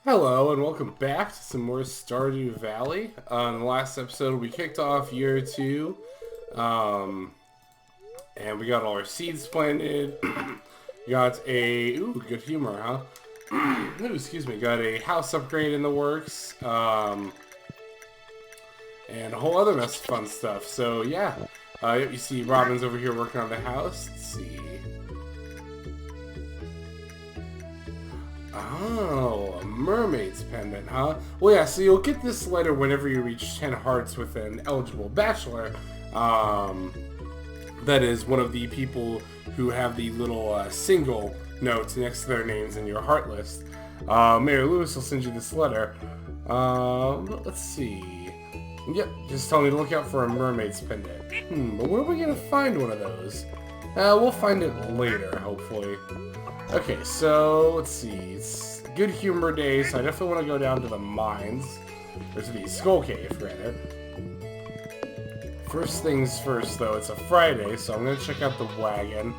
Hello and welcome back to some more Stardew Valley. In the last episode, we kicked off year two, um, and we got all our seeds planted. Got a good humor, huh? Ooh, excuse me. Got a house upgrade in the works, and a whole other mess of fun stuff. So yeah, you see Robin's over here working on the house. Let's see. Oh, a mermaid's pendant, huh? Well, yeah, so you'll get this letter whenever you reach 10 hearts with an eligible bachelor. Um, that is one of the people who have the little single notes next to their names in your heart list. Mayor Lewis will send you this letter. Let's see. Yep, just tell me to look out for a mermaid's pendant. But where are we going to find one of those? We'll find it later, hopefully. Okay, so let's see. It's good humor day, so I definitely want to go down to the mines. Or to the skull cave, rather. First things first, though, it's a Friday, so I'm going to check out the wagon.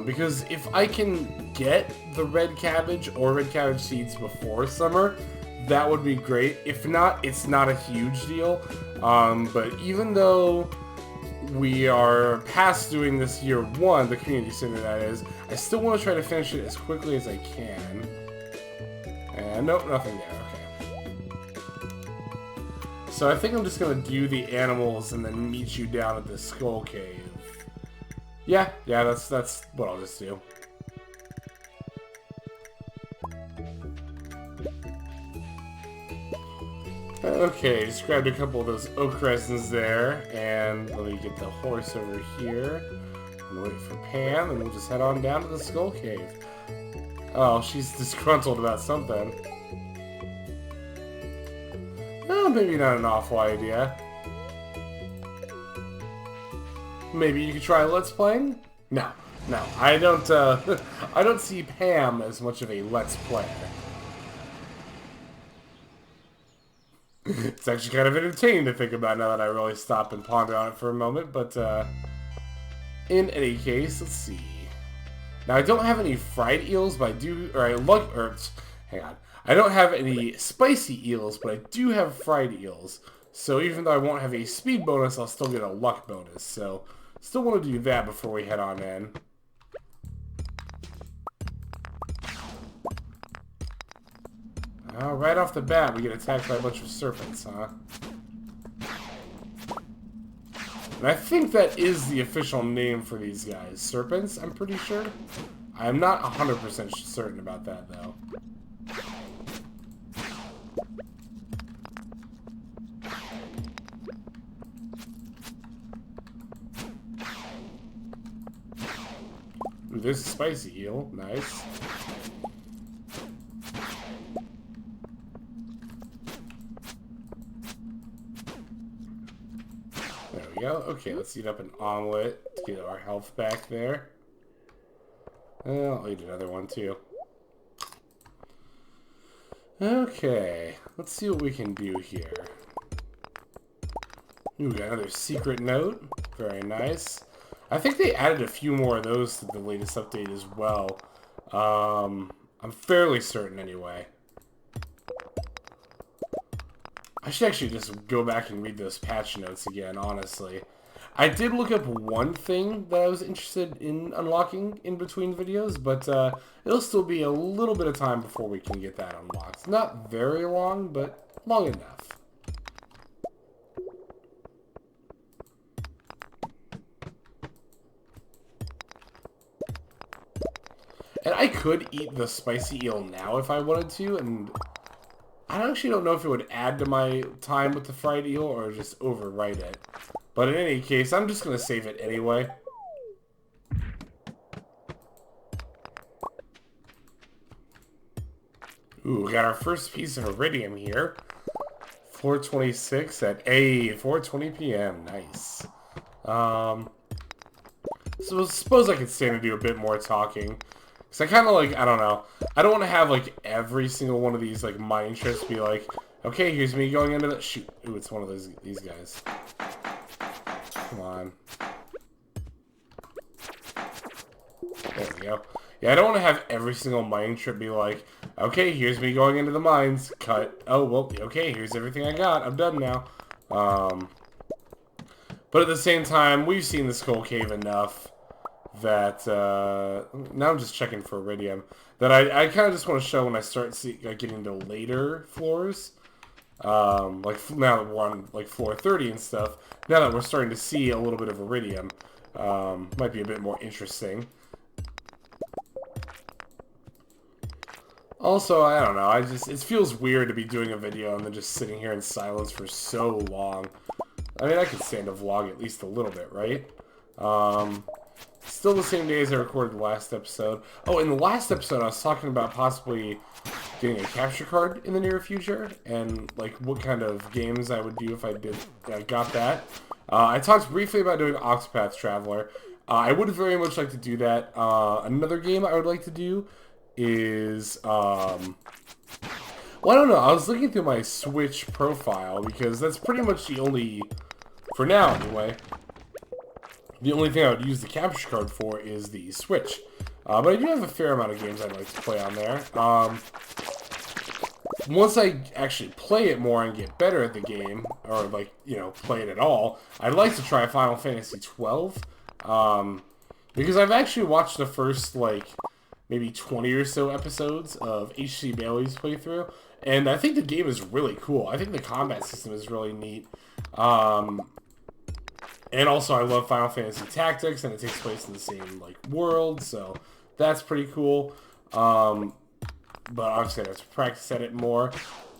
Because if I can get the red cabbage or red cabbage seeds before summer, that would be great. If not, it's not a huge deal. But even though we are past doing this year one, the community center that is, I still want to try to finish it as quickly as I can. And nope, nothing there, okay. So I think I'm just going to do the animals and then meet you down at the skull cave. Yeah, that's what I'll just do. Okay, just grabbed a couple of those oak resins there, and let me get the horse over here, and wait for Pam, and we'll just head on down to the skull cave. Oh, she's disgruntled about something. Oh, maybe not an awful idea. Maybe you could try Let's Playing? No, I don't, I don't see Pam as much of a Let's Player. It's actually kind of entertaining to think about now that I really stop and ponder on it for a moment, but in any case, let's see. Now, I don't have any fried eels, but I do, hang on. I don't have any spicy eels, but I do have fried eels. So even though I won't have a speed bonus, I'll still get a luck bonus. So, still want to do that before we head on in. Right off the bat, we get attacked by a bunch of serpents, huh? And I think that is the official name for these guys. Serpents, I'm pretty sure. I'm not 100% certain about that, though. Ooh, there's a spicy eel. Nice. There we go. Okay, let's eat up an omelet to get our health back there. I'll eat another one, too. Okay, let's see what we can do here. Ooh, got another secret note. Very nice. I think they added a few more of those to the latest update as well. I'm fairly certain anyway. I should actually just go back and read those patch notes again, honestly. I did look up one thing that I was interested in unlocking in between videos, but it'll still be a little bit of time before we can get that unlocked. Not very long, but long enough. And I could eat the spicy eel now if I wanted to, and I actually don't know if it would add to my time with the fried eel or just overwrite it. But in any case, I'm just going to save it anyway. Ooh, we got our first piece of iridium here. 4:26 at 4:20 p.m. Nice. So I suppose I could stand to do a bit more talking. Because I kind of like, I don't know. I don't want to have like every single one of these like mine trips be like, okay, here's me going into the shoot. Ooh, it's one of these guys. Come on. There we go. Yeah, I don't want to have every single mining trip be like, Okay, here's me going into the mines. Cut. Oh, well, okay, here's everything I got. I'm done now. But at the same time, we've seen the Skull Cave enough that, now I'm just checking for iridium, that I kind of just want to show when I start getting to later floors. Like, now that we're on, like, floor 30 and stuff, now that we're starting to see a little bit of iridium, might be a bit more interesting. Also, I don't know, it feels weird to be doing a video and then just sitting here in silence for so long. I mean, I could stand a vlog at least a little bit, right? Still the same day as I recorded the last episode. Oh, in the last episode, I was talking about possibly getting a capture card in the near future, and, like, what kind of games I would do if I got that. I talked briefly about doing Octopath Traveler. I would very much like to do that. Another game I would like to do is, well, I don't know. I was looking through my Switch profile, because that's pretty much the only, for now anyway, the only thing I would use the capture card for is the Switch. But I do have a fair amount of games I'd like to play on there. Once I actually play it more and get better at the game, or, like, you know, play it at all, I'd like to try Final Fantasy 12. Because I've actually watched the first, like, maybe 20 or so episodes of H.C. Bailey's playthrough, and I think the game is really cool. I think the combat system is really neat. And also, I love Final Fantasy Tactics, and it takes place in the same, like, world, so that's pretty cool. But obviously, I have to practice at it more.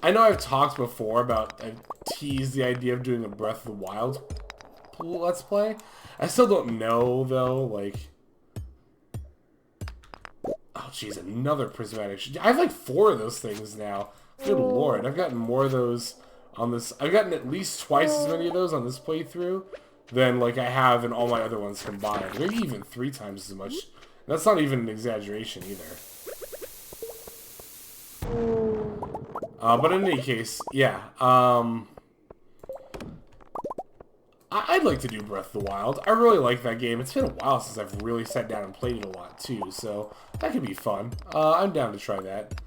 I know I've talked before about, I've teased the idea of doing a Breath of the Wild Let's Play. I still don't know, though, like... Oh, jeez, another prismatic... I have, like, 4 of those things now. Good lord, I've gotten more of those on this... I've gotten at least twice as many of those on this playthrough than, like, I have in all my other ones combined. Maybe even 3 times as much. That's not even an exaggeration, either. But in any case, yeah. I'd like to do Breath of the Wild. I really like that game. It's been a while since I've really sat down and played it a lot, too. So, that could be fun. I'm down to try that.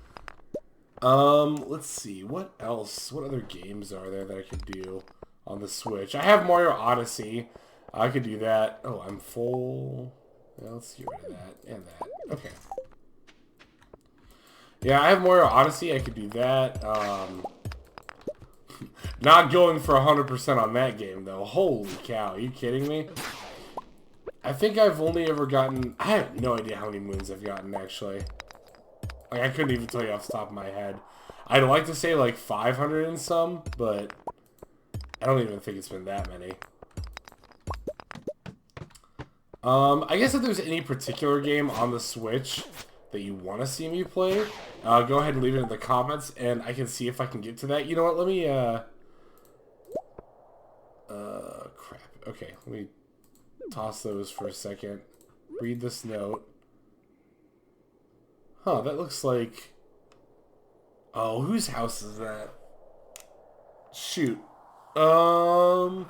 Let's see. What else? What other games are there that I could do on the Switch? I have Mario Odyssey. I could do that. Oh, I'm full. Yeah, let's get rid of that and that. Okay. Yeah, I have Mario Odyssey. I could do that. Not going for 100% on that game, though. Holy cow, are you kidding me? I think I've only ever gotten... I have no idea how many moons I've gotten, actually. Like, I couldn't even tell you off the top of my head. I'd like to say, like, 500 and some, but I don't even think it's been that many. I guess if there's any particular game on the Switch that you want to see me play, go ahead and leave it in the comments, and I can see if I can get to that. You know what, let me, crap. Okay, let me toss those for a second. Read this note. Huh, that looks like... Oh, whose house is that? Shoot. Man,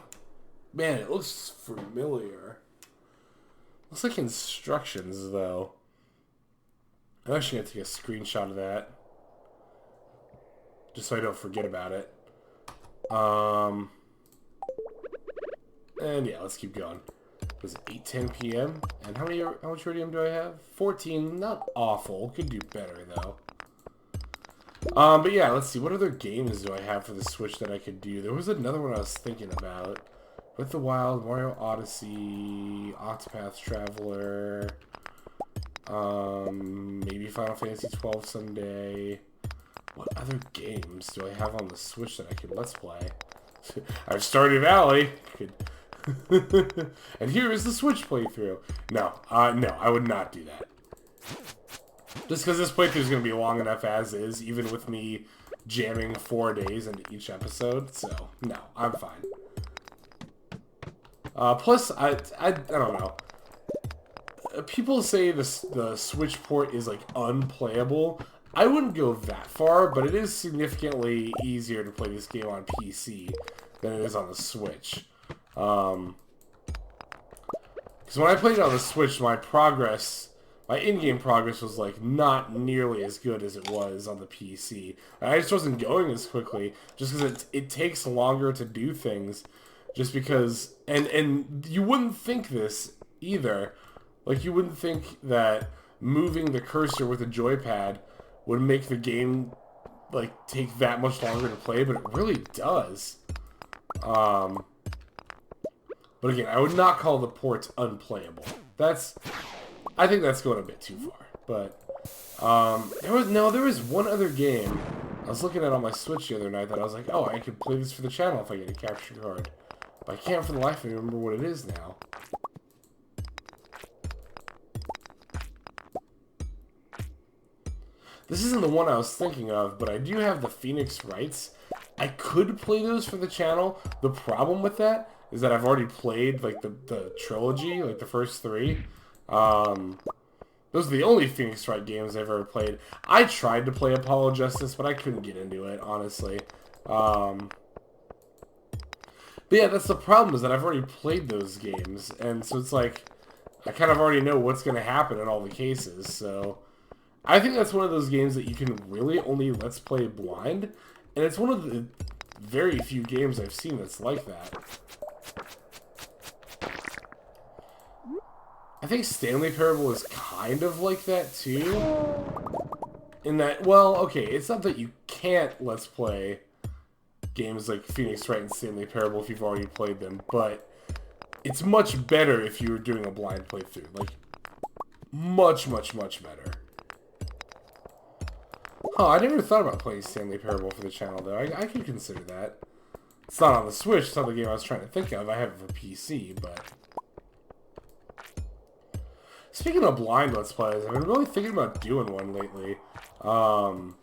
it looks familiar. Looks like instructions, though. I'm actually going to take a screenshot of that. Just so I don't forget about it. And yeah, let's keep going. It was 8:10 p.m. And how much iridium do I have? 14. Not awful. Could do better, though. But yeah, let's see. What other games do I have for the Switch that I could do? There was another one I was thinking about. Breath of the Wild, Mario Odyssey, Octopath Traveler, maybe Final Fantasy 12 someday. What other games do I have on the Switch that I could Let's Play? I have Stardew Valley. And here is the Switch playthrough. No, no, I would not do that. Just because this playthrough is going to be long enough as is, even with me jamming 4 days into each episode. So, no, I'm fine. Plus, I don't know. People say the Switch port is, like, unplayable. I wouldn't go that far, but it is significantly easier to play this game on PC than it is on the Switch. Because when I played it on the Switch, my progress my in-game progress was like not nearly as good as it was on the PC. I just wasn't going as quickly, just because it takes longer to do things, just because, and you wouldn't think this either, like you wouldn't think that moving the cursor with a joypad would make the game like take that much longer to play, but it really does. But again, I would not call the ports unplayable. I think that's going a bit too far. But there was one other game I was looking at on my Switch the other night that I was like, oh, I could play this for the channel if I get a capture card. But I can't for the life of me remember what it is now. This isn't the one I was thinking of, but I do have the Phoenix rights. I could play those for the channel. The problem with that is that I've already played like the trilogy, like the first three. Those are the only Phoenix Wright games I've ever played. I tried to play Apollo Justice, but I couldn't get into it, honestly. But yeah, that's the problem, is that I've already played those games, and so it's like, I kind of already know what's going to happen in all the cases, so I think that's one of those games that you can really only Let's Play blind, and it's one of the very few games I've seen that's like that. I think Stanley Parable is kind of like that too. In that, well, okay, it's not that you can't Let's Play games like Phoenix Wright and Stanley Parable if you've already played them, but it's much better if you were doing a blind playthrough. Like, much, much, much better. Huh, I never thought about playing Stanley Parable for the channel, though. I could consider that. It's not on the Switch, it's not the game I was trying to think of. I have it for PC, but... Speaking of blind Let's Plays, I've been really thinking about doing one lately. But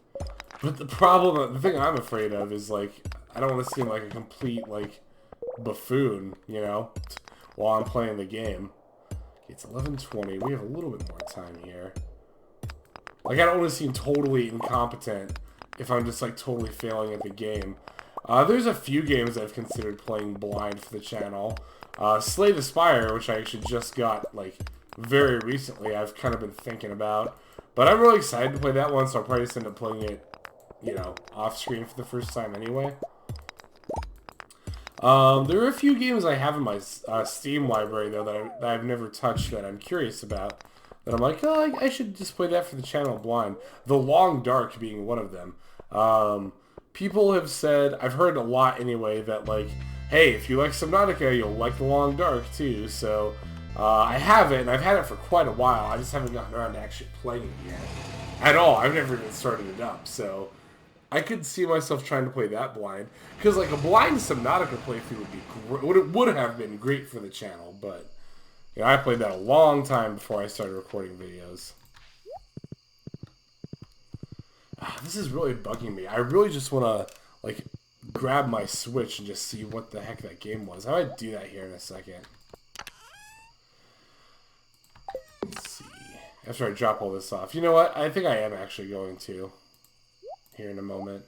the thing I'm afraid of is, like, I don't want to seem like a complete, like, buffoon, you know, while I'm playing the game. Okay, it's 11:20. We have a little bit more time here. Like, I don't want to seem totally incompetent if I'm just, like, totally failing at the game. There's a few games I've considered playing blind for the channel. Slay the Spire, which I actually just got, like, very recently, I've kind of been thinking about. But I'm really excited to play that one, so I'll probably just end up playing it, you know, off-screen for the first time anyway. There are a few games I have in my Steam library, though, that I've never touched that I'm curious about. That I'm like, oh, I should just play that for the channel blind. The Long Dark being one of them. People have said, I've heard a lot anyway, that like, hey, if you like Subnautica, you'll like The Long Dark too, so... I have it, and I've had it for quite a while. I just haven't gotten around to actually playing it yet. At all. I've never even started it up, so... I could see myself trying to play that blind. Because, like, a blind Subnautica playthrough would have been great for the channel, but... You know, I played that a long time before I started recording videos. This is really bugging me. I really just want to, like, grab my Switch and just see what the heck that game was. I might do that here in a second. Let's see. After I drop all this off. You know what? I think I am actually going to. Here in a moment.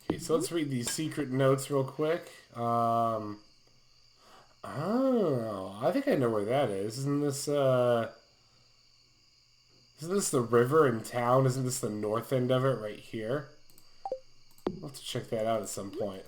Okay, so let's read these secret notes real quick. Oh, I think I know where that is. Isn't this the river in town? Isn't this the north end of it right here? I'll have to check that out at some point.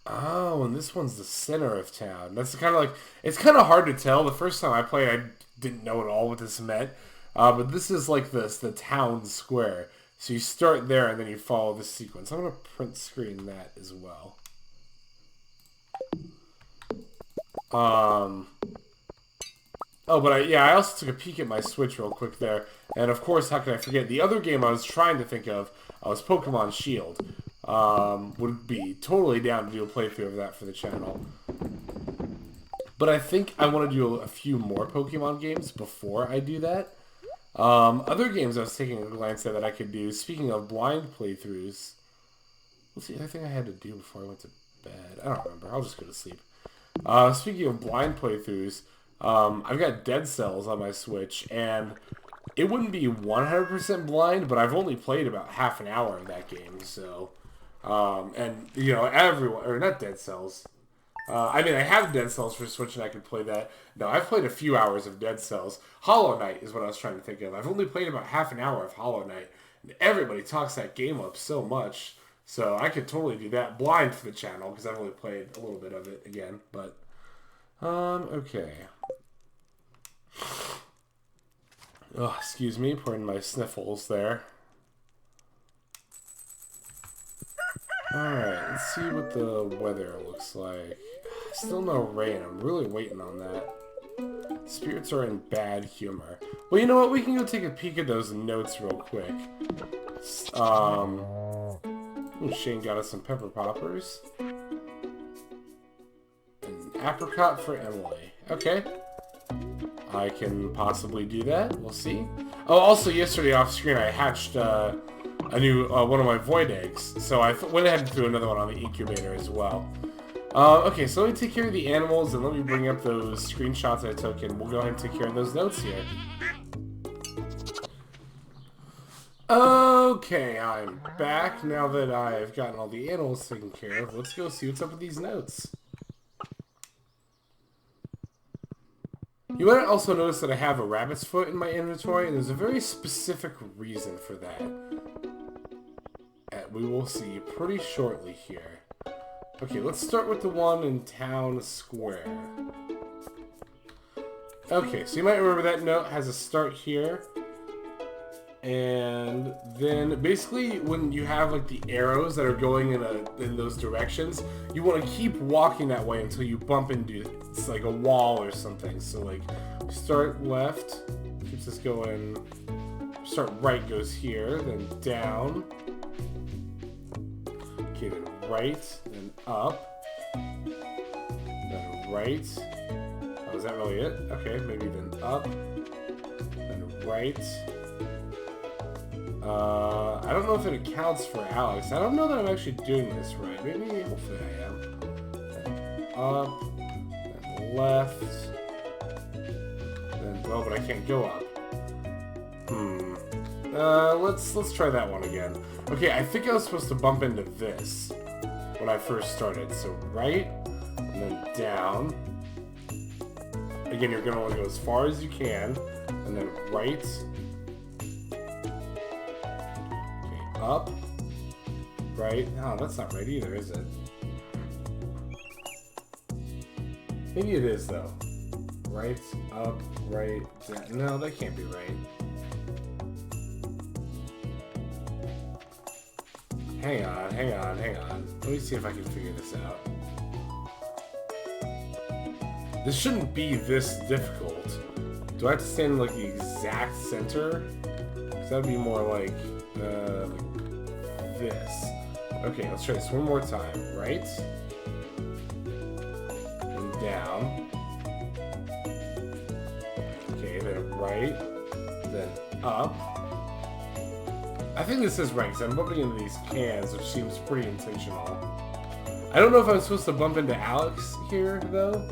Oh, and this one's the center of town. That's kind of like, it's kind of hard to tell. The first time I played, I didn't know at all what this meant. But this is like the town square. So you start there and then you follow the sequence. I'm going to print screen that as well. Oh, but I also took a peek at my Switch real quick there. And of course, how could I forget? The other game I was trying to think of was Pokemon Shield. Would be totally down to do a playthrough of that for the channel. But I think I want to do a few more Pokemon games before I do that. Other games I was taking a glance at that I could do, speaking of blind playthroughs. Let's see, anything I had to do before I went to bed? I don't remember. I'll just go to sleep. Speaking of blind playthroughs, I've got Dead Cells on my Switch, and it wouldn't be 100% blind, but I've only played about half an hour of that game, so... and, you know, everyone... Or, not Dead Cells. I mean, I have Dead Cells for Switch, and I could play that. No, I've played a few hours of Dead Cells. Hollow Knight is what I was trying to think of. I've only played about half an hour of Hollow Knight, and everybody talks that game up so much. So I could totally do that blind for the channel, because I've only played a little bit of it again, but... okay. Oh, excuse me, pardon my sniffles there. Alright, let's see what the weather looks like. Still no rain, I'm really waiting on that. Spirits are in bad humor. Well, you know what, we can go take a peek at those notes real quick. Ooh, Shane got us some pepper poppers. An apricot for Emily. Okay. I can possibly do that. We'll see. Oh, also yesterday off screen I hatched a new one of my void eggs. So I went ahead and threw another one on the incubator as well. Okay, so let me take care of the animals and let me bring up those screenshots I took, and we'll go ahead and take care of those notes here. Okay, I'm back now that I've gotten all the animals taken care of. Let's go see what's up with these notes. You might also notice that I have a rabbit's foot in my inventory, and there's a very specific reason for that. And we will see pretty shortly here. Okay, let's start with the one in Town Square. Okay, so you might remember that note has a start here. And then basically when you have like the arrows that are going in those directions, you want to keep walking that way until you bump into it's like a wall or something. So like start left, keeps us going, start right goes here, then down. Okay, then right, then up, then right. Oh, is that really it? Okay, maybe then up, then right. I don't know if it accounts for Alex. I don't know that I'm actually doing this right. Maybe, hopefully I am. Then up, then left, then, oh, but I can't go up. Let's try that one again. Okay, I think I was supposed to bump into this when I first started. So right, and then down. Again, you're gonna want to go as far as you can, and then right. Up, right. Oh, that's not right either, is it? Maybe it is though. Right, up, right, down. No, that can't be right. Hang on. Let me see if I can figure this out. This shouldn't be this difficult. Do I have to stand in like the exact center? Because that would be more like this. Okay, let's try this one more time. Right, and down. Okay, then right, then up. I think this is right, because I'm bumping into these cans, which seems pretty intentional. I don't know if I'm supposed to bump into Alex here, though.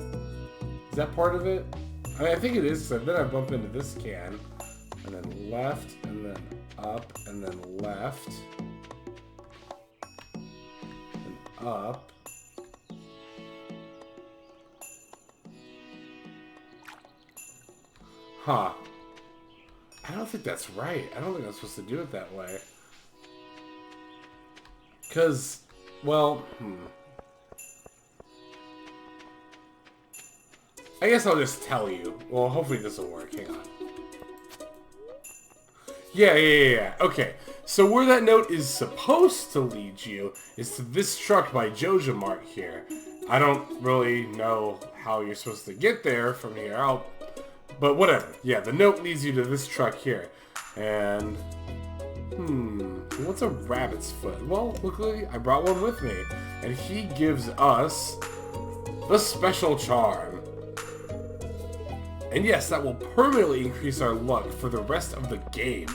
Is that part of it? I mean, I think it is, because then I bump into this can. And then left, and then up, and then left. And up. Huh. I don't think that's right. I don't think I'm supposed to do it that way. Because, well, I guess I'll just tell you. Well, hopefully this will work. Hang on. Yeah. Okay. So where that note is supposed to lead you is to this truck by Joja Mart here. I don't really know how you're supposed to get there from here. But whatever. Yeah, the note leads you to this truck here. And, what's a rabbit's foot? Well, luckily, I brought one with me. And he gives us the special charm. And yes, that will permanently increase our luck for the rest of the game.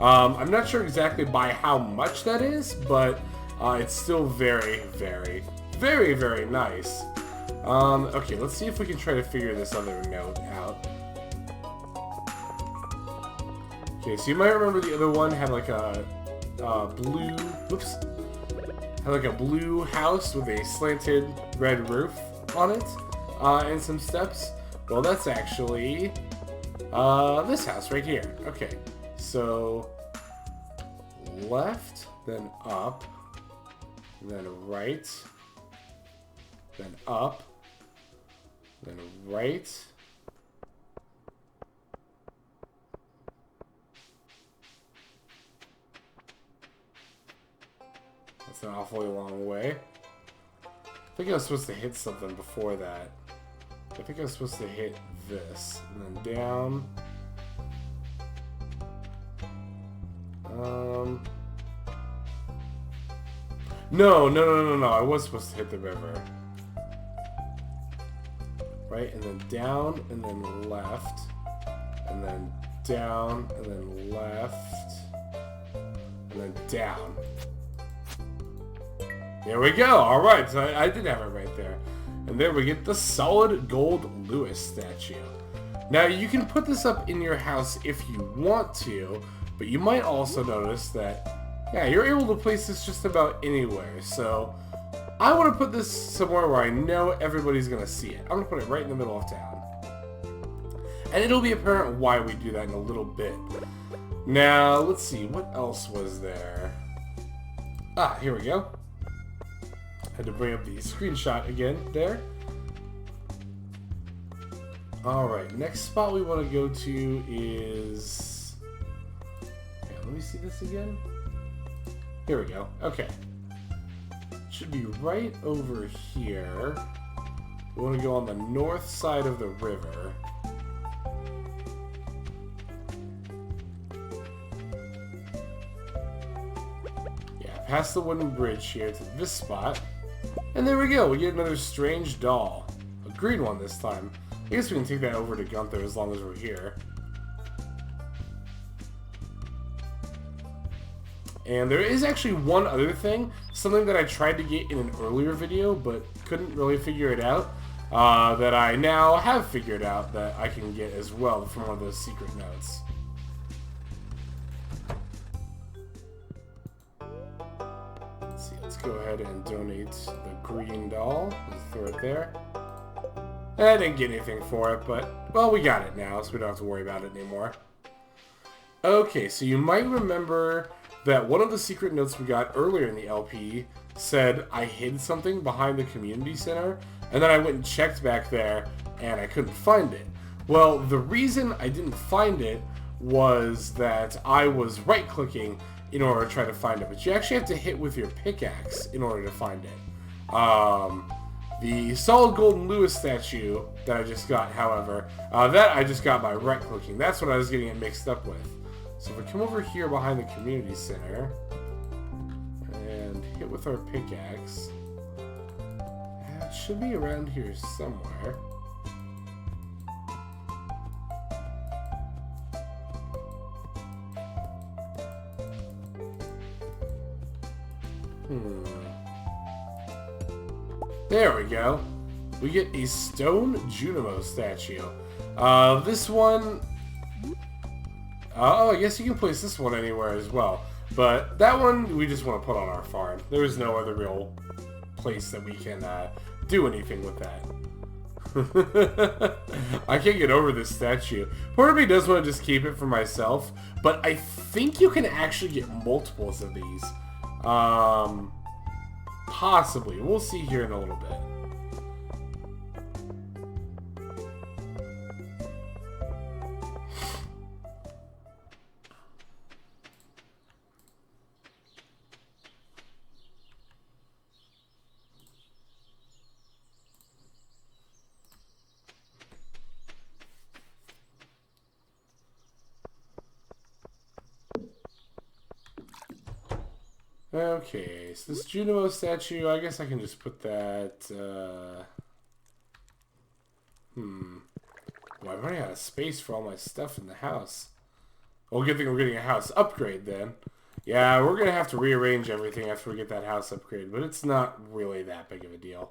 I'm not sure exactly by how much that is, but it's still very, very, very, very nice. Okay, let's see if we can try to figure this other note out. Okay, so you might remember the other one had like a blue, oops, had like a blue house with a slanted red roof on it, and some steps. Well, that's actually this house right here. Okay, so left, then up, then right, then up, then right. That's an awfully long way. I think I was supposed to hit something before that. I think I was supposed to hit this, and then down. No. I was supposed to hit the river. Right, and then down, and then left. And then down, and then left. And then down. There we go. Alright, so I did have it right there. And there we get the solid gold Lewis statue. Now, you can put this up in your house if you want to, but you might also notice that, yeah, you're able to place this just about anywhere. So, I want to put this somewhere where I know everybody's going to see it. I'm going to put it right in the middle of town. And it'll be apparent why we do that in a little bit. Now, let's see, what else was there? Ah, here we go. Had to bring up the screenshot again there. Alright, next spot we want to go to is... Okay, let me see this again. Here we go. Okay. Should be right over here. We want to go on the north side of the river. Yeah, past the wooden bridge here to this spot. And there we go, we get another strange doll. A green one this time. I guess we can take that over to Gunther as long as we're here. And there is actually one other thing, something that I tried to get in an earlier video, but couldn't really figure it out, that I now have figured out that I can get as well from one of those secret notes. Let's go ahead and donate the green doll. Let's throw it there. I didn't get anything for it, but, well, we got it now, so we don't have to worry about it anymore. Okay, so you might remember that one of the secret notes we got earlier in the LP said I hid something behind the community center, and then I went and checked back there, and I couldn't find it. Well, the reason I didn't find it was that I was right-clicking in order to try to find it, but you actually have to hit with your pickaxe in order to find it. The solid golden Lewis statue that I just got, however, that I just got by right-clicking. That's what I was getting it mixed up with. So if we come over here behind the community center and hit with our pickaxe, it should be around here somewhere. There we go. We get a stone Junimo statue. This one... oh, I guess you can place this one anywhere as well. But that one, we just want to put on our farm. There is no other real place that we can do anything with that. I can't get over this statue. Part of me does want to just keep it for myself, but I think you can actually get multiples of these. Possibly. We'll see here in a little bit. Okay, so this Junimo statue, I guess I can just put that, Well, I'm running out of space for all my stuff in the house. Well, good thing we're getting a house upgrade then. Yeah, we're gonna have to rearrange everything after we get that house upgrade, but it's not really that big of a deal.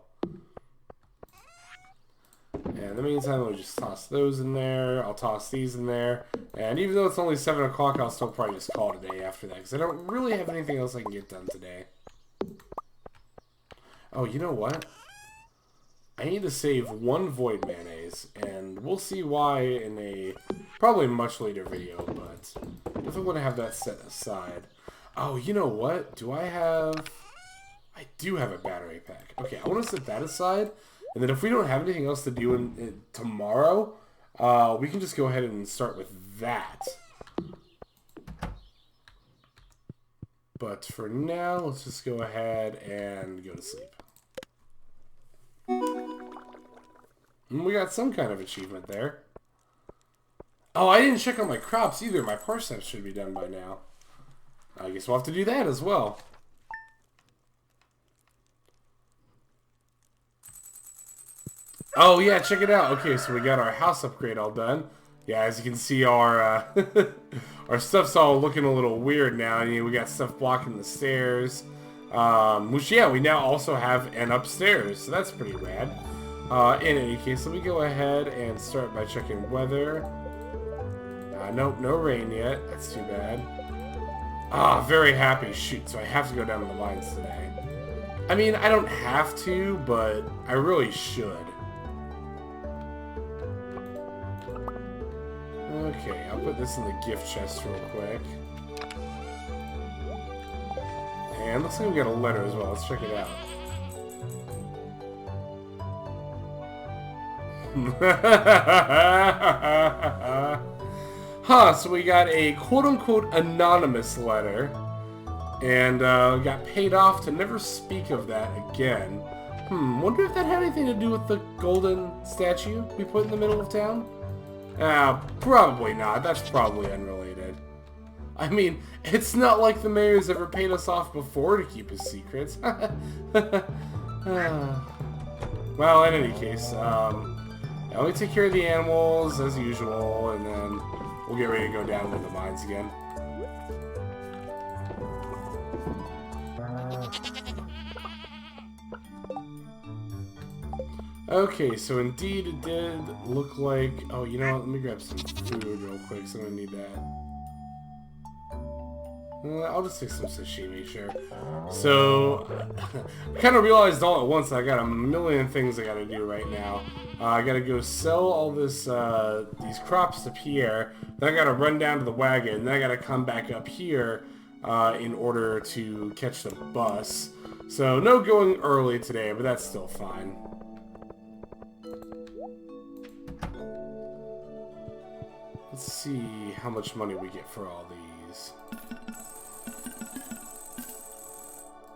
And in the meantime, we'll just toss those in there. I'll toss these in there. And even though it's only 7 o'clock, I'll still probably just call it a day after that, because I don't really have anything else I can get done today. Oh, you know what? I need to save 1 void mayonnaise, and we'll see why in a probably much later video, but definitely want to have that set aside. Oh, you know what? Do I have... I do have a battery pack. Okay, I want to set that aside, and then if we don't have anything else to do tomorrow, we can just go ahead and start with that. But for now, let's just go ahead and go to sleep. We got some kind of achievement there. Oh, I didn't check on my crops either. My parsnips should be done by now. I guess we'll have to do that as well. Oh, yeah, check it out. Okay, so we got our house upgrade all done. Yeah, as you can see, our our stuff's all looking a little weird now. I mean, we got stuff blocking the stairs. Which, yeah, we now also have an upstairs, so that's pretty rad. In any case, let me go ahead and start by checking weather. Nope, no rain yet. That's too bad. Very happy. Shoot, so I have to go down to the mines today. I mean, I don't have to, but I really should. Okay, I'll put this in the gift chest real quick. And looks like we got a letter as well. Let's check it out. So we got a quote-unquote anonymous letter. And got paid off to never speak of that again. Wonder if that had anything to do with the golden statue we put in the middle of town? Probably not. That's probably unrelated. I mean, it's not like the mayor's ever paid us off before to keep his secrets. Well, in any case, let me take care of the animals as usual, and then we'll get ready to go down to the mines again. Okay, so indeed it did look like... Oh, you know what? Let me grab some food real quick, so I'm gonna need that. I'll just take some sashimi, sure. So, I kind of realized all at once that I got a million things I gotta do right now. I gotta go sell all this, these crops to Pierre, then I gotta run down to the wagon, then I gotta come back up here in order to catch the bus. So, no going early today, but that's still fine. Let's see how much money we get for all these.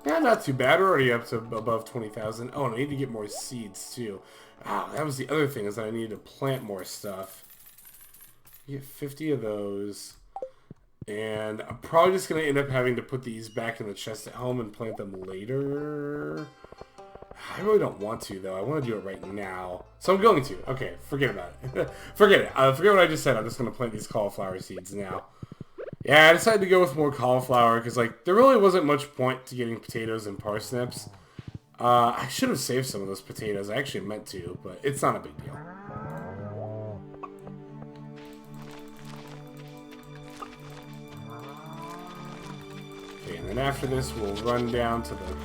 Yeah, not too bad. We're already up to above 20,000. Oh, and I need to get more seeds, too. Wow, that was the other thing, is that I need to plant more stuff. Get 50 of those. And I'm probably just going to end up having to put these back in the chest at home and plant them later. I really don't want to, though. I want to do it right now. So I'm going to. Okay, forget about it. Forget it. Forget what I just said. I'm just going to plant these cauliflower seeds now. Yeah, I decided to go with more cauliflower because, like, there really wasn't much point to getting potatoes and parsnips. I should have saved some of those potatoes. I actually meant to, but it's not a big deal. Okay, and then after this, we'll run down to the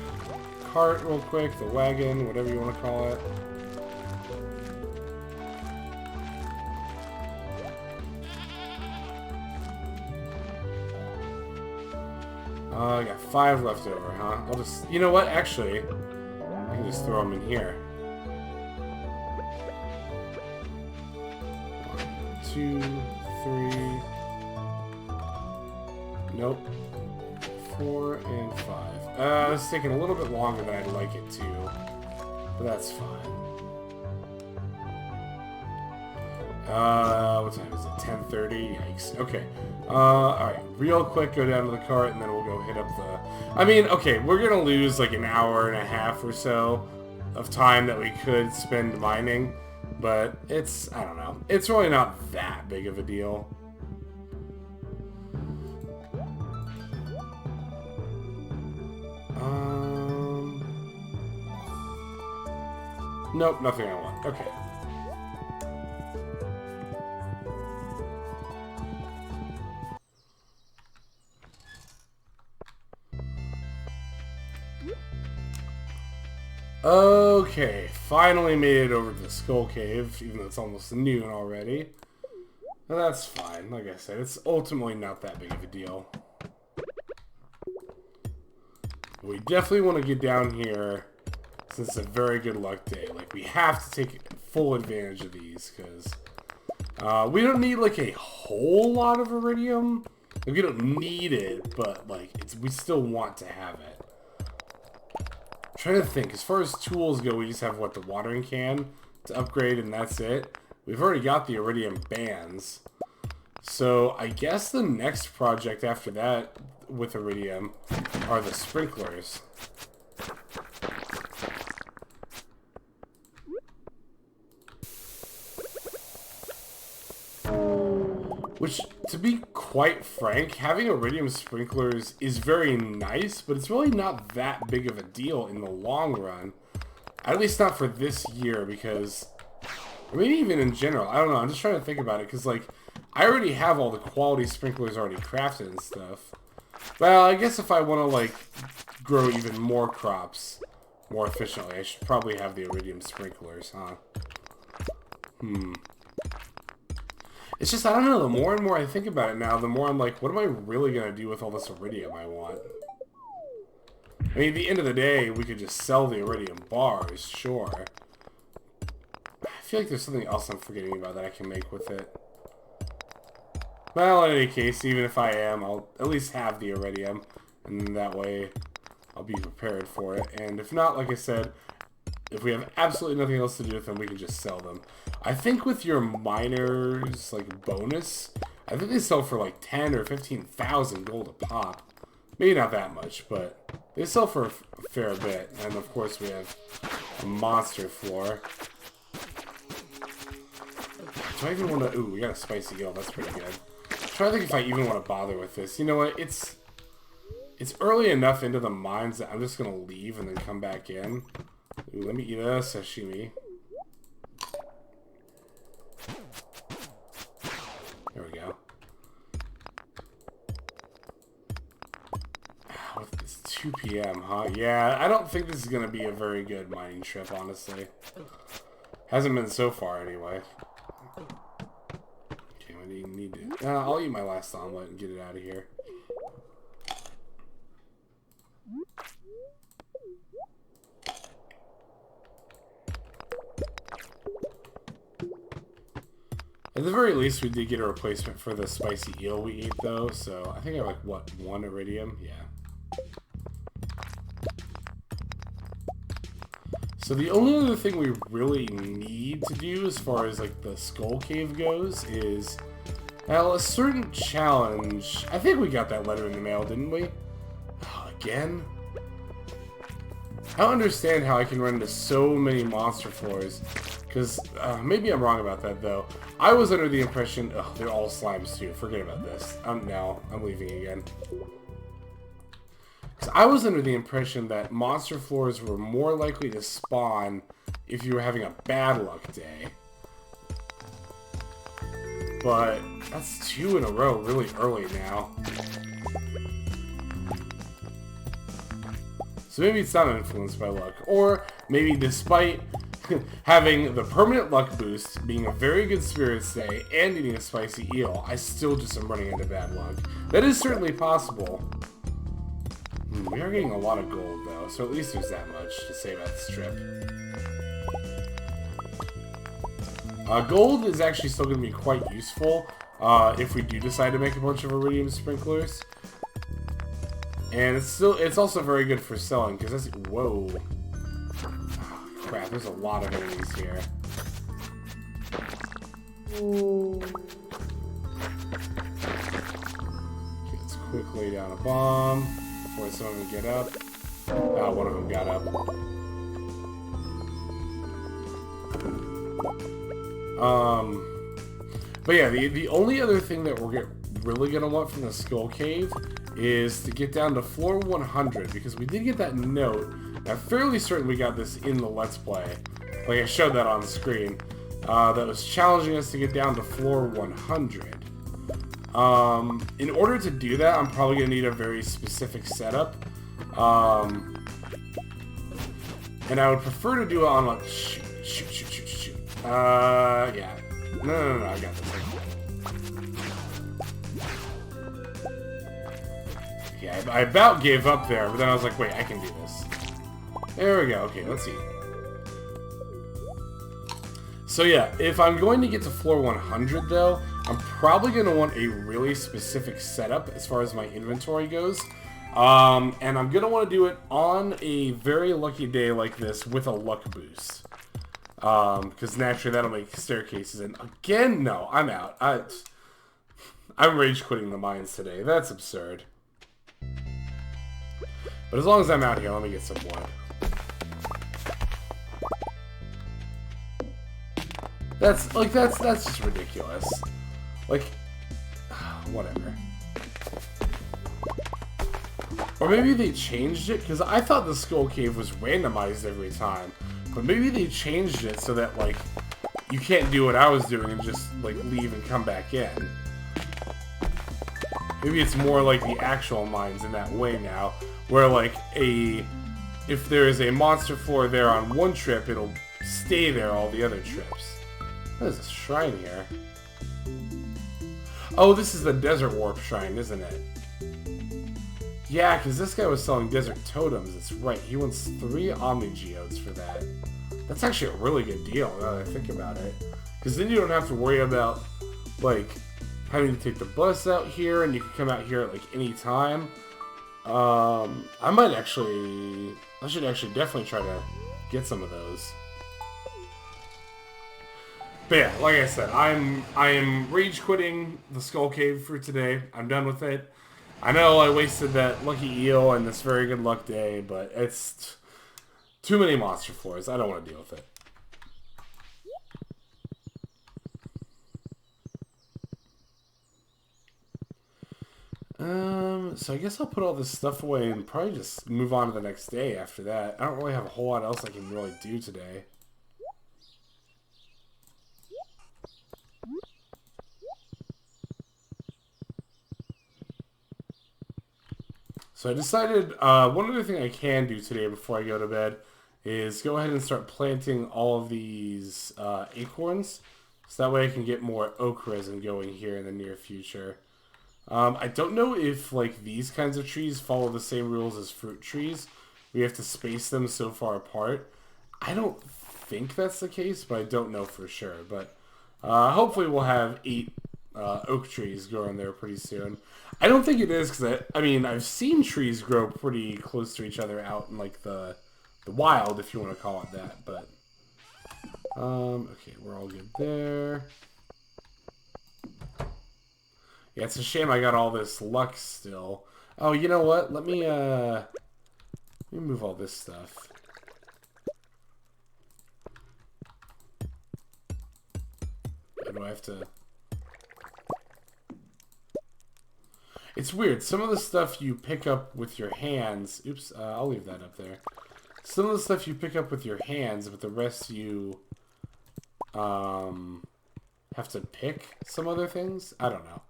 cart real quick, the wagon, whatever you want to call it. I got 5 left over, huh? I'll just... You know what? Actually, I can just throw them in here. 1, 2, 3... Nope. 4 and 5. It's taking a little bit longer than I'd like it to, but that's fine. What time is it? 10:30? Yikes. Okay. Alright. Real quick, go down to the cart, and then we'll go hit up the... I mean, okay, we're gonna lose like an hour and a half or so of time that we could spend mining, but it's... I don't know. It's really not that big of a deal. Nope, nothing I want. Okay. Okay, finally made it over to the Skull Cave, even though it's almost noon already. But that's fine, like I said, it's ultimately not that big of a deal. We definitely want to get down here, since it's a very good luck day. Like, we have to take full advantage of these, because we don't need, like, a whole lot of iridium. Like, we don't need it, but, like, we still want to have it. I'm trying to think, as far as tools go, we just have, what, the watering can to upgrade, and that's it. We've already got the iridium bands. So, I guess the next project after that with iridium are the sprinklers. Which, to be quite frank, having iridium sprinklers is very nice, but it's really not that big of a deal in the long run. At least not for this year, because... or maybe even in general. I don't know, I'm just trying to think about it, because, like, I already have all the quality sprinklers already crafted and stuff. Well, I guess if I want to, like, grow even more crops more efficiently, I should probably have the iridium sprinklers, huh? It's just, I don't know, the more and more I think about it now, the more I'm like, what am I really going to do with all this iridium I want? I mean, at the end of the day, we could just sell the iridium bars, sure. I feel like there's something else I'm forgetting about that I can make with it. Well, in any case, even if I am, I'll at least have the iridium, and that way I'll be prepared for it. And if not, like I said, if we have absolutely nothing else to do with them, we can just sell them. I think with your miners, like, bonus, I think they sell for like 10 or 15,000 gold a pop. Maybe not that much, but they sell for a fair bit. And of course we have a monster floor. Do I even want to... ooh, we got a spicy gill. That's pretty good. I'm trying to think if I even want to bother with this. You know what? It's early enough into the mines that I'm just going to leave and then come back in. Ooh, let me eat a sashimi. There we go. It's 2 p.m., huh? Yeah, I don't think this is going to be a very good mining trip, honestly. Hasn't been so far, anyway. Okay, I need to... I'll eat my last omelet and get it out of here. At the very least, we did get a replacement for the spicy eel we ate, though, so I think I have, like, what, 1 iridium? Yeah. So the only other thing we really need to do as far as, like, the Skull Cave goes is, well, a certain challenge. I think we got that letter in the mail, didn't we? Oh, again? I don't understand how I can run into so many monster floors. Because, maybe I'm wrong about that, though. I was under the impression... oh, they're all slimes, too. Forget about this. No, I'm leaving again. Because I was under the impression that monster floors were more likely to spawn if you were having a bad luck day. But that's 2 in a row really early now. So maybe it's not influenced by luck. Or maybe despite... having the permanent luck boost, being a very good spirits day, and eating a spicy eel, I still just am running into bad luck. That is certainly possible. We are getting a lot of gold, though, so at least there's that much to say about this trip. Gold is actually still going to be quite useful if we do decide to make a bunch of iridium sprinklers. And it's also very good for selling, because that's... whoa. Crap, there's a lot of enemies here. Okay, let's quick lay down a bomb before some of them get up. Ah, one of them got up. But yeah, the only other thing that we're really gonna want from the Skull Cave is to get down to floor 100, because we did get that note. I'm fairly certain we got this in the Let's Play, Like I showed that on the screen. That was challenging us to get down to floor 100. In order to do that, I'm probably going to need a very specific setup. And I would prefer to do it on like... Shoot. Yeah. No, I got this. Yeah, I about gave up there, but then I was like, wait, I can do this. There we go. Okay, let's see. So yeah, if I'm going to get to floor 100 though, I'm probably going to want a really specific setup as far as my inventory goes. And I'm going to want to do it on a very lucky day like this with a luck boost. Because naturally that'll make staircases. And again, no, I'm out. I'm rage quitting the mines today. That's absurd. But as long as I'm out here, let me get some wood. That's just ridiculous. Like, whatever. Or maybe they changed it, because I thought the Skull Cave was randomized every time. But maybe they changed it so that, like, you can't do what I was doing and just, like, leave and come back in. Maybe it's more like the actual mines in that way now, where, like, if there is a monster floor there on one trip, it'll stay there all the other trips. There's a shrine here. Oh, this is the Desert Warp Shrine, isn't it? Yeah, because this guy was selling desert totems. That's right. He wants 3 Omni Geodes for that. That's actually a really good deal, now that I think about it. Because then you don't have to worry about, like, having to take the bus out here, and you can come out here at, like, any time. I should actually definitely try to get some of those. But yeah, like I said, I am rage quitting the Skull Cave for today. I'm done with it. I know I wasted that lucky eel and this very good luck day, but it's too many monster floors. I don't want to deal with it. So I guess I'll put all this stuff away and probably just move on to the next day after that. I don't really have a whole lot else I can really do today. So I decided one other thing I can do today before I go to bed is go ahead and start planting all of these acorns. So that way I can get more oak resin going here in the near future. I don't know if like these kinds of trees follow the same rules as fruit trees. We have to space them so far apart. I don't think that's the case, but I don't know for sure. But hopefully we'll have 8 oak trees growing there pretty soon. I don't think it is because I mean I've seen trees grow pretty close to each other out in like the wild, if you want to call it that. But okay, we're all good there. Yeah, it's a shame I got all this luck still. Oh, you know what? Let me move all this stuff. Or do I have to? It's weird. Some of the stuff you pick up with your hands... Oops, I'll leave that up there. Some of the stuff you pick up with your hands, but the rest you have to pick some other things? I don't know.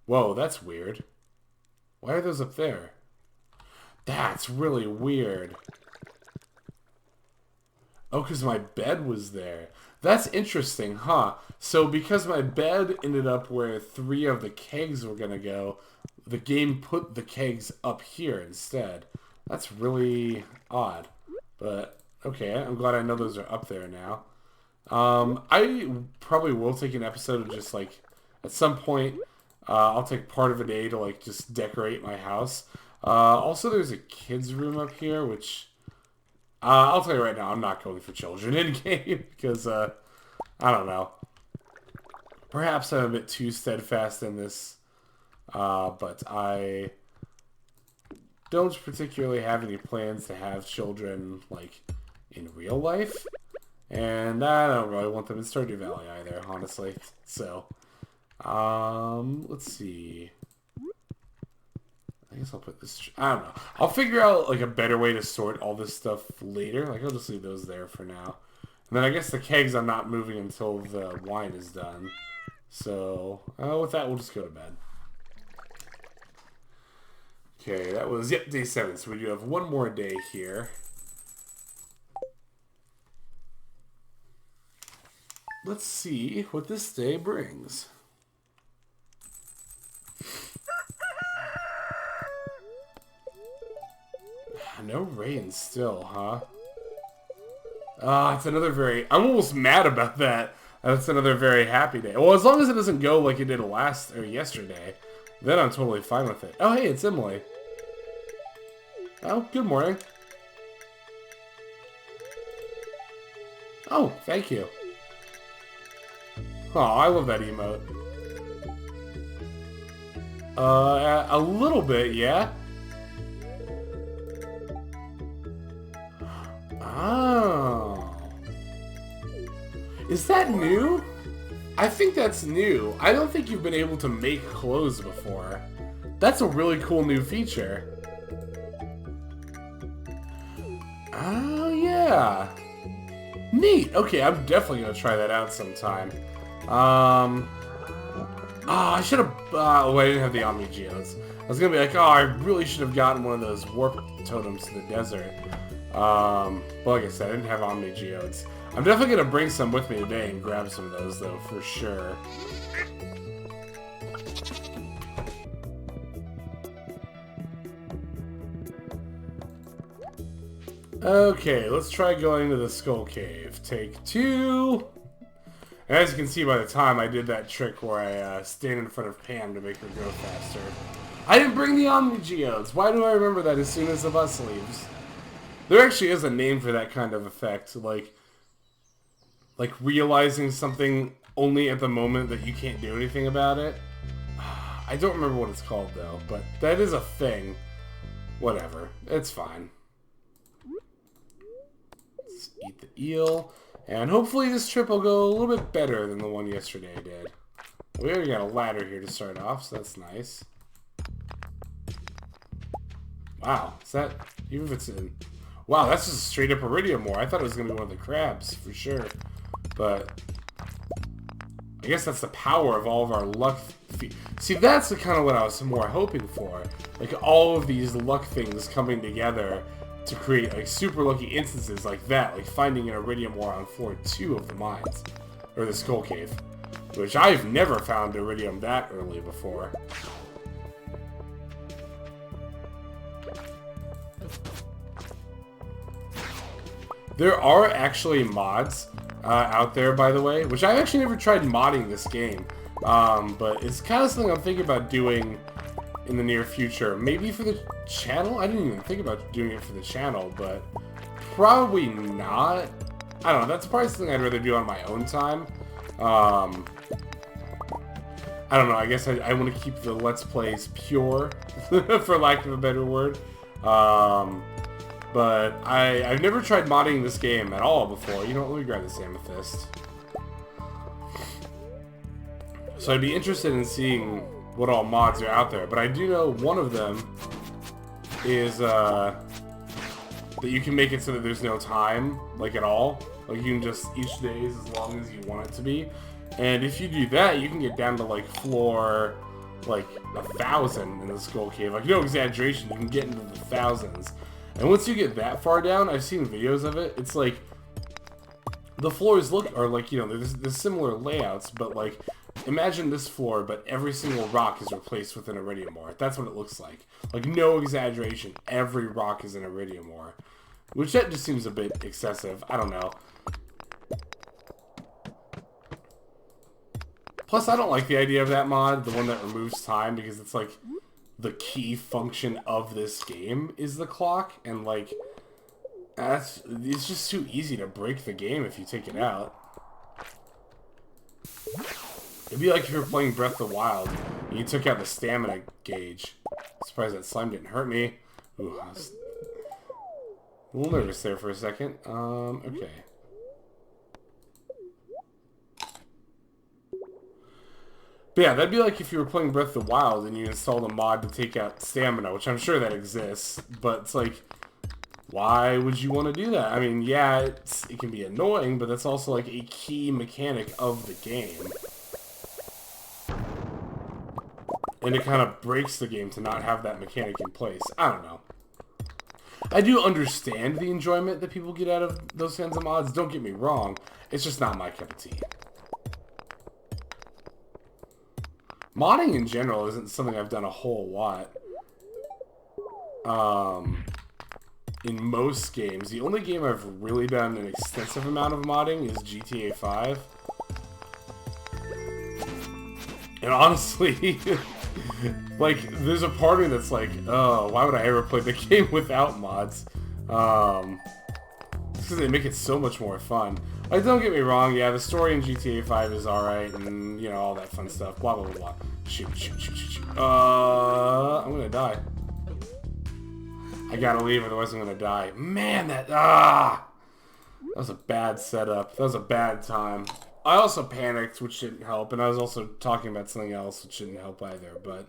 Whoa, that's weird. Why are those up there? That's really weird. Oh, because my bed was there. That's interesting, huh? So because my bed ended up where 3 of the kegs were going to go, the game put the kegs up here instead. That's really odd. But, okay, I'm glad I know those are up there now. I probably will take an episode of just, like, at some point, I'll take part of a day to, like, just decorate my house. Also, there's a kid's room up here, which... I'll tell you right now, I'm not going for children in-game, because, I don't know. Perhaps I'm a bit too steadfast in this, but I don't particularly have any plans to have children, like, in real life. And I don't really want them in Stardew Valley either, honestly. So, let's see. I guess I'll put this... I don't know. I'll figure out, like, a better way to sort all this stuff later. Like, I'll just leave those there for now. And then I guess the kegs I'm not moving until the wine is done. So, with that, we'll just go to bed. Okay, that was, yep, day 7. So we do have one more day here. Let's see what this day brings. No rain still, huh? It's another very... I'm almost mad about that. That's another very happy day. Well, as long as it doesn't go like it did yesterday, then I'm totally fine with it. Oh, hey, it's Emily. Oh, good morning. Oh, thank you. Oh, I love that emote. A little bit, yeah. Oh. Is that new? I think that's new. I don't think you've been able to make clothes before. That's a really cool new feature. Oh, yeah. Neat. Okay, I'm definitely going to try that out sometime. I should have... well, I didn't have the Omni Geodes. I was going to be like, oh, I really should have gotten one of those warp totems to the desert. But like I said, I didn't have Omni Geodes. I'm definitely going to bring some with me today and grab some of those, though, for sure. Okay, let's try going to the Skull Cave. Take 2. And as you can see by the time I did that trick where I stand in front of Pam to make her go faster. I didn't bring the Omni Geodes. Why do I remember that as soon as the bus leaves? There actually is a name for that kind of effect, like realizing something only at the moment that you can't do anything about it. I don't remember what it's called though, but that is a thing. Whatever, it's fine. Let's eat the eel, and hopefully this trip will go a little bit better than the one yesterday did. We already got a ladder here to start off, so that's nice. Wow, is that, even if it's in... Wow, that's just straight up iridium ore. I thought it was going to be one of the crabs, for sure. But I guess that's the power of all of our luck. See, that's the kind of what I was more hoping for. Like, all of these luck things coming together to create, like, super lucky instances like that. Like, finding an iridium ore on floor 2 of the mines. Or the Skull Cave. Which I've never found iridium that early before. There are actually mods out there, by the way, which I've actually never tried modding this game, but it's kind of something I'm thinking about doing in the near future. Maybe for the channel? I didn't even think about doing it for the channel, but probably not. I don't know, that's probably something I'd rather do on my own time. I don't know, I guess I want to keep the Let's Plays pure, for lack of a better word. But I've never tried modding this game at all before. You know what, let me grab this amethyst. So I'd be interested in seeing what all mods are out there. But I do know one of them is that you can make it so that there's no time, like at all. Like you can just, each day is as long as you want it to be. And if you do that, you can get down to like floor, like 1,000 in the Skull Cave. Like no exaggeration, you can get into the thousands. And once you get that far down, I've seen videos of it, it's like, the floors are like, you know, there's similar layouts, but like, imagine this floor, but every single rock is replaced with an iridium ore. That's what it looks like. Like, no exaggeration, every rock is an iridium ore. Which that just seems a bit excessive, I don't know. Plus, I don't like the idea of that mod, the one that removes time, because it's like, the key function of this game is the clock, and like it's just too easy to break the game if you take it out. It'd be like if you were playing Breath of the Wild and you took out the stamina gauge. Surprised that slime didn't hurt me. Ooh, I was a little nervous there for a second. Okay. But yeah, that'd be like if you were playing Breath of the Wild and you installed a mod to take out stamina, which I'm sure that exists, but it's like, Why would you want to do that? I mean, yeah, it can be annoying, but that's also like a key mechanic of the game. And it kind of breaks the game to not have that mechanic in place. I don't know. I do understand the enjoyment that people get out of those kinds of mods. Don't get me wrong. It's just not my cup of tea. Modding in general isn't something I've done a whole lot. In most games. The only game I've really done an extensive amount of modding is GTA 5. And honestly, like, there's a part of me that's like, oh, why would I ever play the game without mods? Because they make it so much more fun. Like, don't get me wrong, yeah, the story in GTA 5 is alright, and, you know, all that fun stuff, blah, blah, blah, blah. Shoot. I'm gonna die. I gotta leave, otherwise I'm gonna die. Man, that was a bad setup. That was a bad time. I also panicked, which didn't help, and I was also talking about something else, which didn't help either, but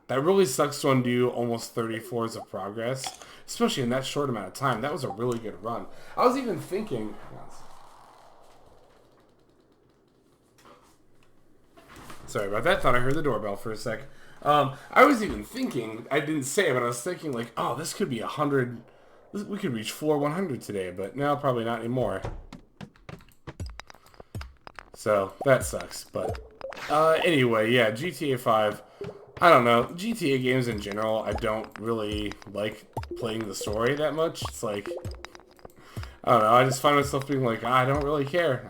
that really sucks to undo almost 30 floors of progress, especially in that short amount of time. That was a really good run. I was even thinking... Sorry about that. Thought I heard the doorbell for a sec. I was even thinking, I didn't say it, but I was thinking like, oh, this could be 100, we could reach floor 100 today, but no, probably not anymore. So, that sucks, but, anyway, yeah, GTA 5, I don't know, GTA games in general, I don't really like playing the story that much. It's like, I don't know, I just find myself being like, I don't really care,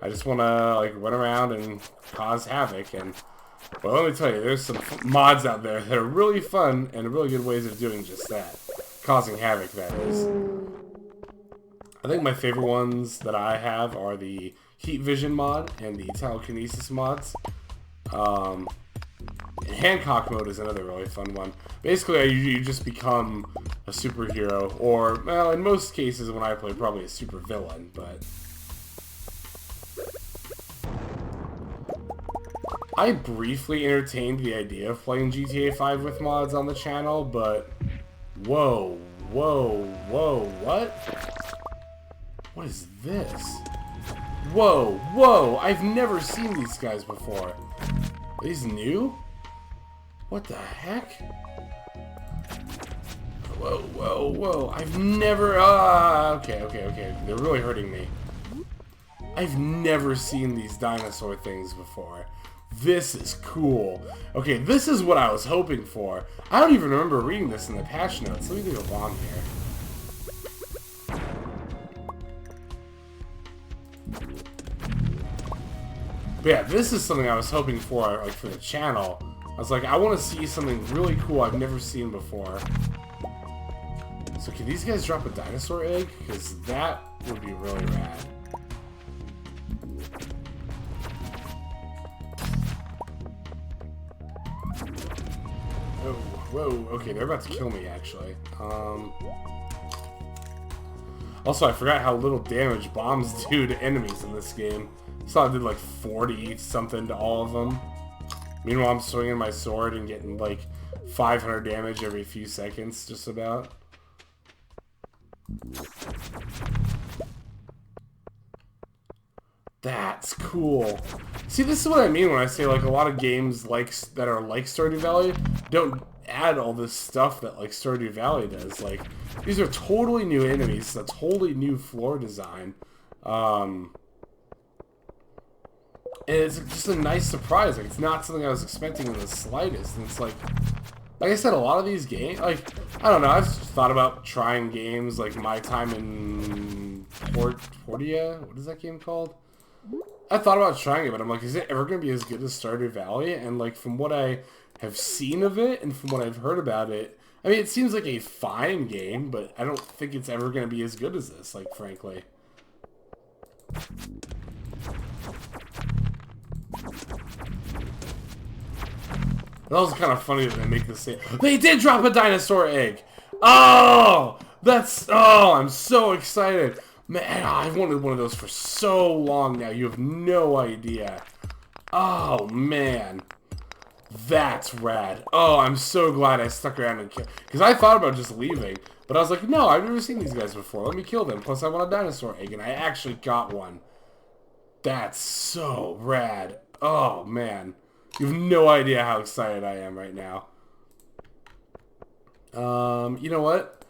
I just want to, like, run around and cause havoc, and, well, let me tell you, there's some mods out there that are really fun, and really good ways of doing just that. Causing havoc, that is. I think my favorite ones that I have are the Heat Vision mod and the Telekinesis mods. Hancock mode is another really fun one. Basically, you just become a superhero, or, well, in most cases when I play, probably a super villain, but... I briefly entertained the idea of playing GTA 5 with mods on the channel, but... Whoa, what? What is this? Whoa, I've never seen these guys before. Are these new? What the heck? Whoa, I've never... okay. They're really hurting me. I've never seen these dinosaur things before. This is cool. Okay, this is what I was hoping for. I don't even remember reading this in the patch notes. Let me leave a bomb here. But yeah, this is something I was hoping for, like, for the channel. I was like, I want to see something really cool I've never seen before. So can these guys drop a dinosaur egg? Because that would be really rad. Whoa, okay, they're about to kill me, actually. Also, I forgot how little damage bombs do to enemies in this game. I saw I did like 40-something to all of them. Meanwhile, I'm swinging my sword and getting like 500 damage every few seconds, just about. That's cool. See, this is what I mean when I say like a lot of games like that are like Stardew Valley don't add all this stuff that like Stardew Valley does. Like, these are totally new enemies, a totally new floor design. And it's just a nice surprise. Like, it's not something I was expecting in the slightest. And it's like I said, a lot of these games, like, I don't know, I've thought about trying games like My Time in Portia. What is that game called? I thought about trying it, but I'm like, is it ever going to be as good as Stardew Valley? And like, from what I have seen of it and from what I've heard about it, I mean, it seems like a fine game, but I don't think it's ever going to be as good as this, like, frankly. That was kind of funny that they make this say, they did drop a dinosaur egg! Oh! I'm so excited! Man, I've wanted one of those for so long now, you have no idea. Oh, man. That's rad. Oh, I'm so glad I stuck around and killed. Because I thought about just leaving. But I was like, no, I've never seen these guys before. Let me kill them. Plus, I want a dinosaur egg. And I actually got one. That's so rad. Oh, man. You have no idea how excited I am right now. You know what?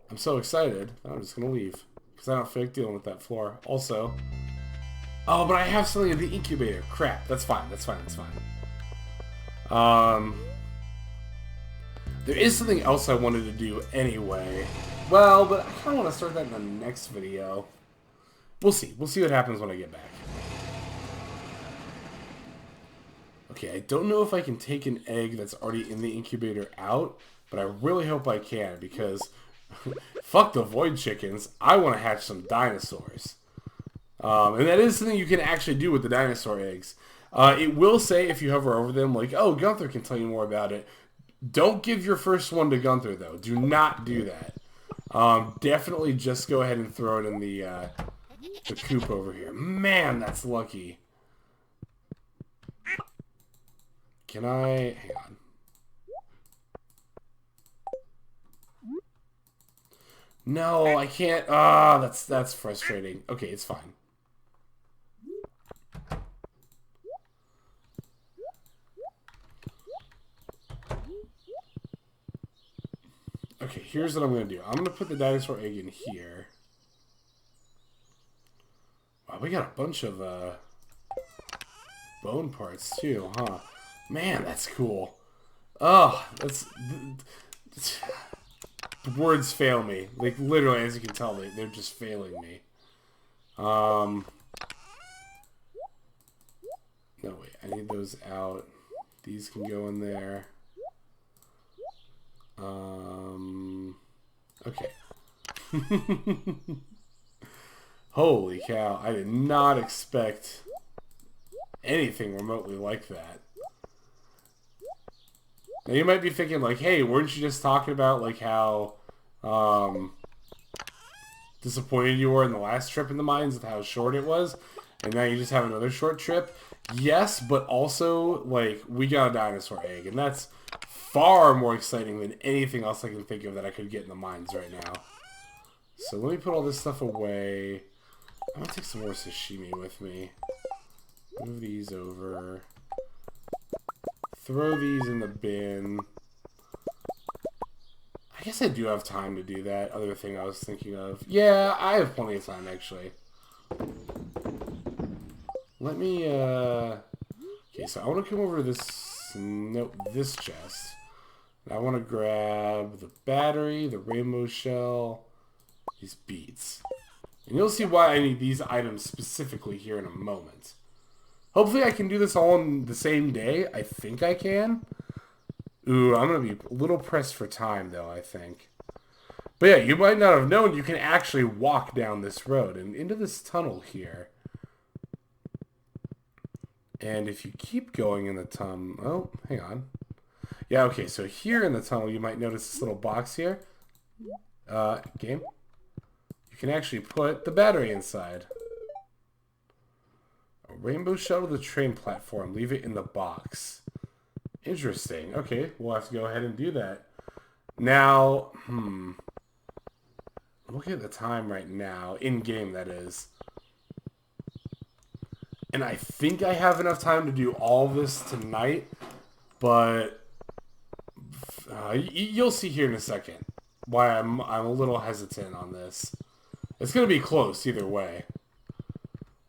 I'm so excited. I'm just going to leave. Because I don't feel like dealing with that floor. Also... Oh, but I have something in the incubator. Crap. That's fine. That's fine. That's fine. There is something else I wanted to do anyway. Well, but I kind of want to start that in the next video. We'll see. We'll see what happens when I get back. Okay, I don't know if I can take an egg that's already in the incubator out, but I really hope I can because fuck the void chickens. I want to hatch some dinosaurs. And that is something you can actually do with the dinosaur eggs. It will say if you hover over them, like, oh, Gunther can tell you more about it. Don't give your first one to Gunther, though. Do not do that. Definitely just go ahead and throw it in the coop over here. Man, that's lucky. Can I... Hang on. No, I can't... Ah, that's frustrating. Okay, it's fine. Okay, here's what I'm going to do. I'm going to put the dinosaur egg in here. Wow, we got a bunch of bone parts too, huh? Man, that's cool. Oh, that's... The words fail me. Like, literally, as you can tell, they're just failing me. No, wait. I need those out. These can go in there. Okay. Holy cow. I did not expect anything remotely like that. Now you might be thinking like, hey, weren't you just talking about like how disappointed you were in the last trip in the mines with how short it was, and now you just have another short trip? Yes, but also like we got a dinosaur egg, and that's far more exciting than anything else I can think of that I could get in the mines right now. So let me put all this stuff away. I'm gonna take some more sashimi with me. Move these over. Throw these in the bin. I guess I do have time to do that. Other thing I was thinking of. Yeah, I have plenty of time, actually. Let me, Okay, so I want to come over to this... Nope, this chest. And I want to grab the battery, the rainbow shell, these beets. And you'll see why I need these items specifically here in a moment. Hopefully I can do this all in the same day. I think I can. Ooh, I'm going to be a little pressed for time, though, I think. But yeah, you might not have known you can actually walk down this road and into this tunnel here. And if you keep going in the tunnel... Oh, hang on. Yeah, okay, so here in the tunnel, you might notice this little box here. Game. You can actually put the battery inside. A rainbow shell to the train platform. Leave it in the box. Interesting. Okay, we'll have to go ahead and do that. Now, I'm looking at the time right now. In-game, that is. And I think I have enough time to do all this tonight. But you'll see here in a second why I'm a little hesitant on this. It's going to be close either way.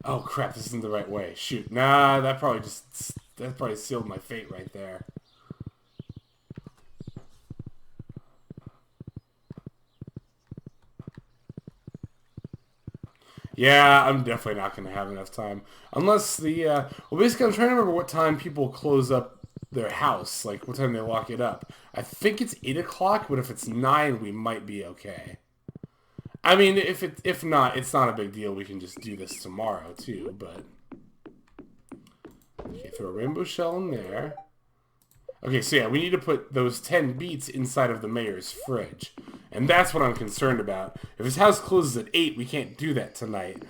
Oh crap, this isn't the right way. Shoot. Nah, that probably sealed my fate right there. Yeah, I'm definitely not going to have enough time. Unless the, well, basically I'm trying to remember what time people close up their house. Like, what time they lock it up. I think it's 8 o'clock, but if it's 9, we might be okay. I mean, if not, it's not a big deal. We can just do this tomorrow, too, but... Okay, throw a rainbow shell in there. Okay, so yeah, we need to put those 10 beets inside of the mayor's fridge. And that's what I'm concerned about. If his house closes at 8, we can't do that tonight.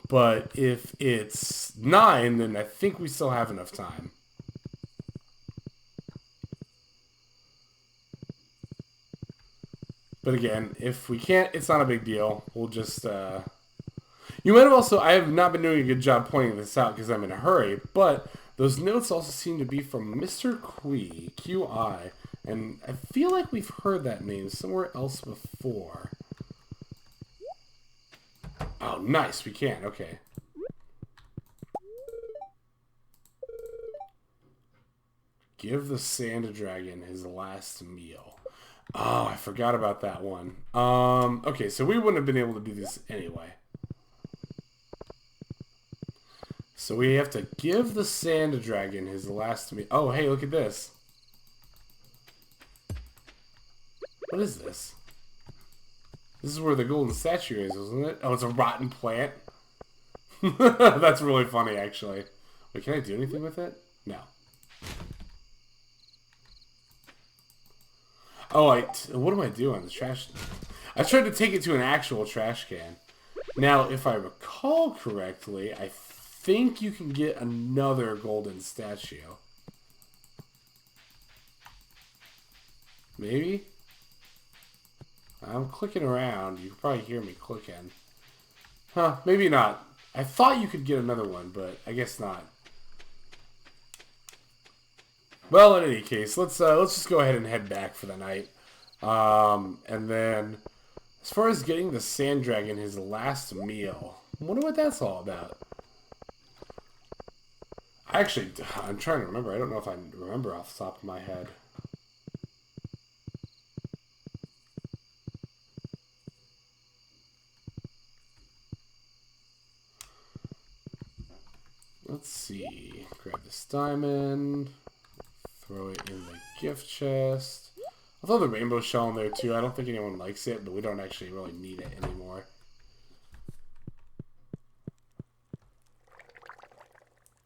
But if it's 9, then I think we still have enough time. But again, if we can't, it's not a big deal. We'll just... You might have also... I have not been doing a good job pointing this out because I'm in a hurry, but those notes also seem to be from Mr. QI. And I feel like we've heard that name somewhere else before. Oh, nice. We can. Okay. Give the Sand Dragon his last meal. Oh, I forgot about that one. Okay, so we wouldn't have been able to do this anyway. So we have to give the Sand Dragon his last meal. Oh, hey, look at this. What is this? This is where the golden statue is, isn't it? Oh, it's a rotten plant. That's really funny, actually. Wait, can I do anything with it? No. Oh, what am I doing? The trash... I tried to take it to an actual trash can. Now, if I recall correctly, I think you can get another golden statue. Maybe? I'm clicking around. You can probably hear me clicking. Huh, maybe not. I thought you could get another one, but I guess not. Well, in any case, let's just go ahead and head back for the night. And then, as far as getting the Sand Dragon his last meal, I wonder what that's all about. Actually, I'm trying to remember. I don't know if I remember off the top of my head. Let's see. Grab this diamond. Throw it in the gift chest. I'll throw the rainbow shell in there too. I don't think anyone likes it, but we don't actually really need it anymore.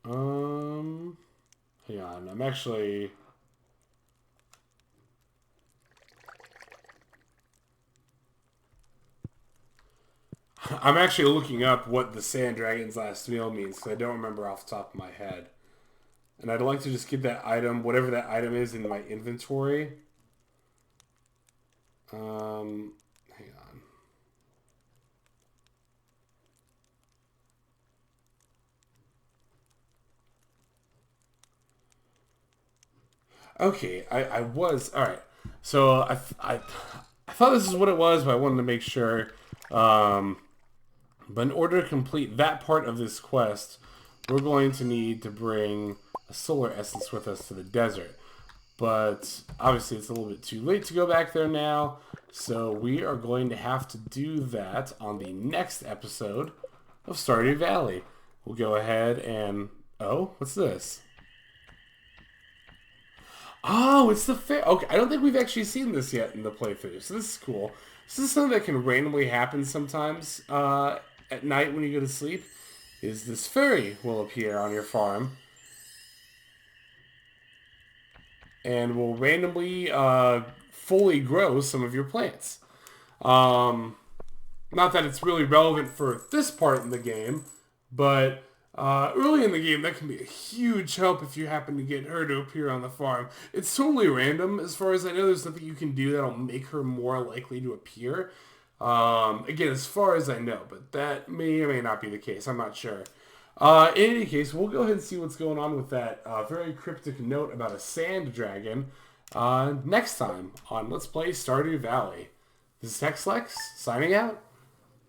Hang on. I'm actually... I'm actually looking up what the Sand Dragon's last meal means, because I don't remember off the top of my head. And I'd like to just get that item, whatever that item is, in my inventory. Hang on. Okay, I was... Alright, so I thought this is what it was, but I wanted to make sure. But in order to complete that part of this quest, we're going to need to bring a solar essence with us to the desert. But obviously it's a little bit too late to go back there now, so we are going to have to do that on the next episode of Stardew Valley. We'll go ahead and... Oh, what's this? Oh, it's the fair. Okay, I don't think we've actually seen this yet in the playthrough, so this is cool. So this is something that can randomly happen sometimes at night when you go to sleep. Is this fairy will appear on your farm and will randomly fully grow some of your plants. Not that it's really relevant for this part in the game, but early in the game that can be a huge help if you happen to get her to appear on the farm. It's totally random. As far as I know, there's nothing you can do that'll make her more likely to appear. Again, as far as I know, but that may or may not be the case. I'm not sure. In any case, we'll go ahead and see what's going on with that very cryptic note about a sand dragon next time on Let's Play Stardew Valley. This is TextLex signing out.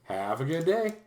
Have a good day.